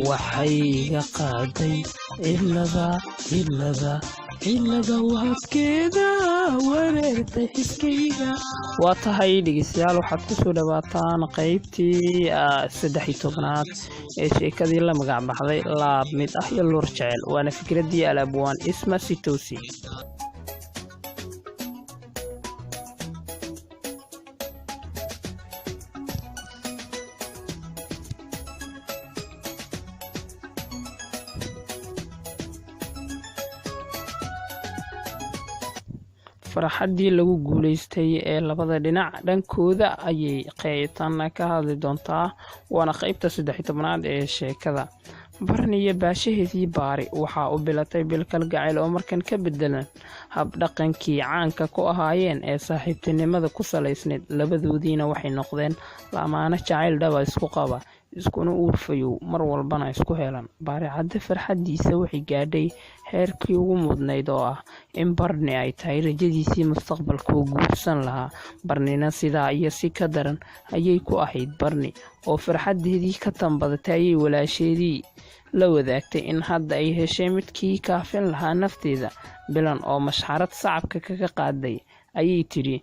waxay iga qaaday cilada waadkeeda wareertay xiskayga. waa tahay dhegeystayaal waxaad ku soo dhawaataan qaybtii 13aad ee sheekadii la magac baxday laab mid ah iyo luur jecel, waana fikradii Al-Abwaan Isma Sitoosi. farxadii lagu guuleystay ee labada dhinac dhankooda ayay qeybtan ka hadli doontaa, waana qaybta 13aad ee sheekada. Barni iyo baashaheedii Baari waxaa u bilatay bil kalgacayl oo markan ka bedelan hab dhaqankii caanka ku ahaayeen ee saaxiibtinimada ku salaysneed. labadoodiina waxay noqdeen lamaana jacayl dhaba isku qaba, iskuna uurfayow, mar walbana isku helan. Baari cadde farxadiisa waxay gaadhay heerkii ugu mudnayd oo ah in Barni ay tahay rajadiisii mustaqbalka uu guursan lahaa. Barnina sidaa iyo si ka daran ayay ku ahayd. Barni oo farxadeedii ka tambadatay ayay walaasheedii la wadaagtay in hadda ay heshay midkii kaafin lahaa nafteeda. Bilan oo mashxarad sacabka kaga qaaday ayay tiri,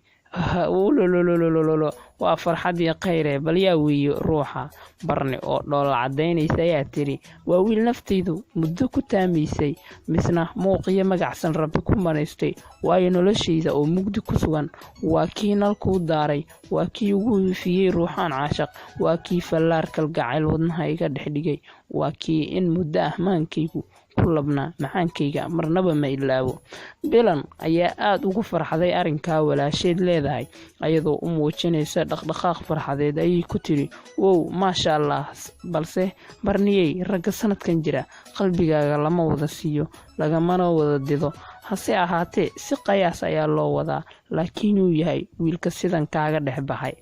waa farxadii khayre, bal yaa weeyo ruuxa. Barni oo dhoola cadaynaysa ayaa tiri, waa wiil naftaydu muddo ku taamaysay, misna muuqiyo magacsan rabbi ku manaystay, waayo noloshayda oo mugdi ku sugan waa kii nalkuu daaray, waa kii ugu hifiyey ruuxaan caashaq, waa kii fallaar kalgacayl wadnaha iga dhex dhigay, waa kii in muddo ah maankaygu ku labnaa macaankayga marnaba ma ilaawo. Bilan ayaa aad ugu farxaday arrinkaa walaasheed leedahay, ayadoo u muujinaysa dhaqdhaqaaq farxadeed ayay ku tiri, wow maasha allah, balse Barniyey, ragga sanadkan jira qalbigaaga lama wada siiyo, lagamana wada dido. hase ahaatee si qayaas ayaa loo wadaa, laakiin uu yahay wiilka sidan kaaga dhex baxay.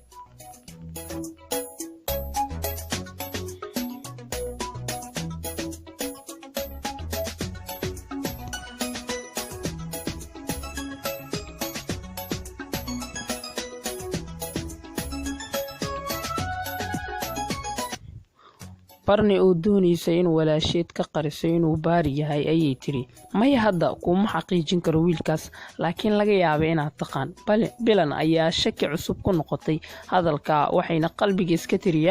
Barni oo doonaysay in walaasheed ka qariso inuu Baari yahay ayay tiri, maya hadda kuma xaqiijin karo wiilkaas, laakiin laga yaabay inaad taqaan. Bilan ayaa shaki cusub ku noqotay hadalka, waxayna qalbiga iska tiri,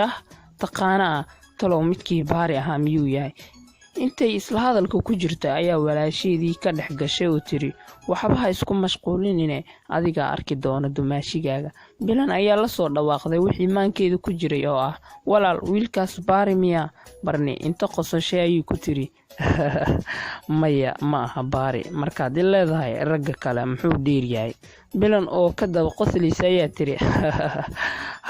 taqaanaa talow midkii Baari ahaa miyuu yahay. intay isla hadalka ku jirta ayaa walaasheedii ka dhex gashay oo tiri, waxba ha isku mashquulinine, adiga arki doona dumaashigaaga. Bilan ayaa la soo dhawaaqday wixii maankeeda ku jiray oo ah, walaal wiilkaas Baari miya? Barni inta qosashay ayay ku tiri, maya ma aha Baari, markaad leedahay ragga kale muxuu dheer yahay. Bilan oo ka daba qoslaysa ayaa tiri,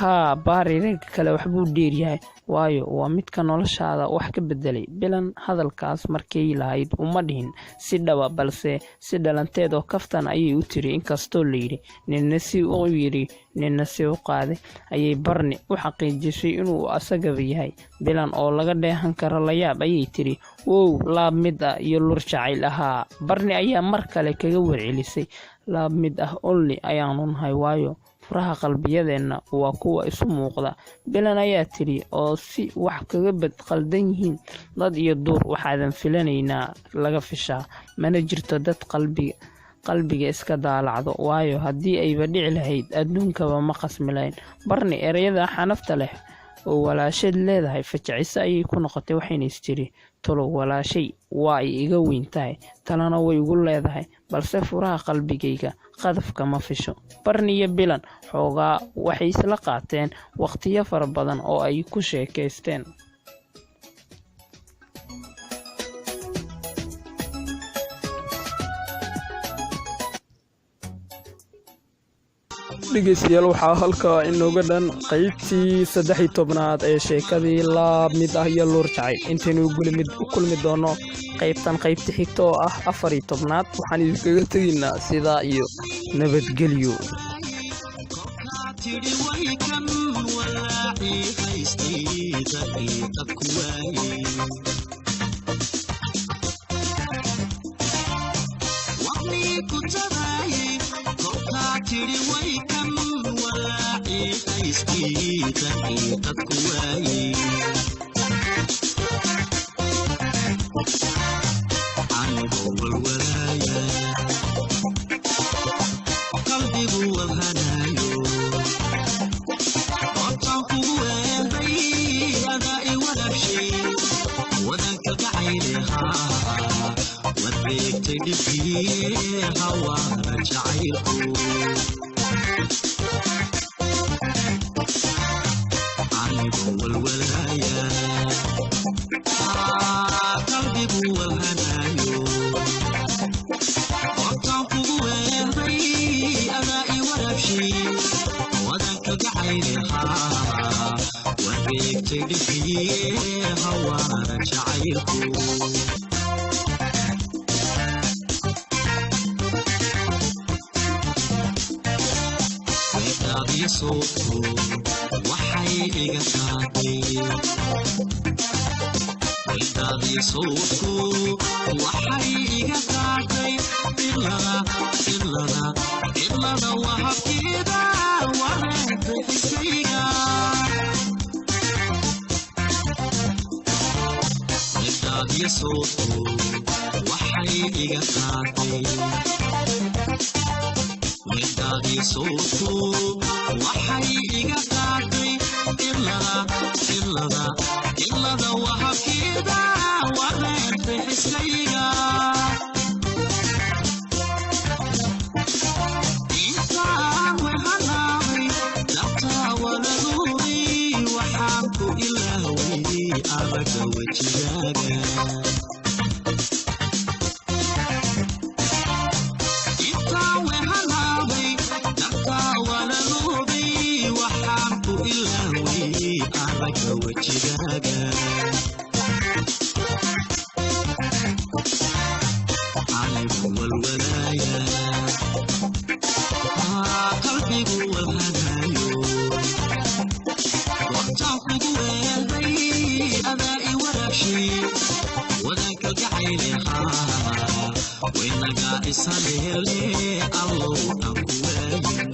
haa Baari ragga kale waxbuu dheer yahay, waayo waa midka noloshaada wax ka bedelay. Bilan hadalkaas markay lahayd uma dhihin si dhaba, balse si dhalanteed oo kaftan ayay u tiri, inkastoo la yidhi ninna si u yidhi ninna si u qaaday, ayay Barni u xaqiijisay inuu asagaba yahay. Bilan oo laga dheehan karo layaab ayay tiri, wow laab mid ah iyo lur jacayl ahaa. Barni ayaa mar kale kaga warcelisay, laab mid ah only ayaanu nahay, waayo furaha qalbiyadeenna waa kuwa isu muuqda. Bilan ayaa tiri, oo si wax kaga qaldan yihiin dad iyo duur waxaadan filanaynaa laga fishaa, mana jirto dad qalbiga iska daalacdo, waayo haddii ayba dhici lahayd adduunkaba ma qasmi lahayn. Barni ereyada xanafta leh oo walaasheed leedahay fajacisa ayay ku noqotay, waxayna istiri, talow walaashay waa ay iga weyn tahay, talana way igu leedahay, balse furaha qalbigayga qadafka ma fisho. Barni iyo Bilan xoogaa waxay isla qaateen waqtiyo fara badan oo ay ku sheekaysteen. dhegeystayaal waxaa halkaa inooga dhan qaybtii 13aad ee sheekadii laab mid ah iyo luur jacayl. intaynu u kulmi doono qaybtan qaybta xigta oo ah 14aad, waxaan idinkaga tegaynaa sidaa iyo nabadgelyo. tiri way kan walaaci hayskii daqiiqad ku waayey anigoo walwalaaya qalbigu walhanaayo oodtaan kugu weelday adaa i walaabshay wadanka gacaylehaa wareegtay dhibkii hawaana jacaylku anigoo walwalaaya qalbigu walhanaayo oodtaan kugu weelday adaa i waraabshay wadanka gacaylehaa wareegtay dhibkii hawaana jacaylku صوتو وحي إيقاتي ويدادي صوتو وحي إيقاتي إلا وحكيدا ورد حسيقا ويدادي صوتو وحي إيقاتي ويدادي صوتو وحي إيقاتي إلا وحكيدا ورد حسيقا أبك وجهاك إنت وهلاوي نبتا وللوبي وحامك إلهوي أبك وجهاك عليك والولايا قلبي والهدايو وقتك أدائي ورشي وذاك جعيلها وإنك إسالي الله أنكوين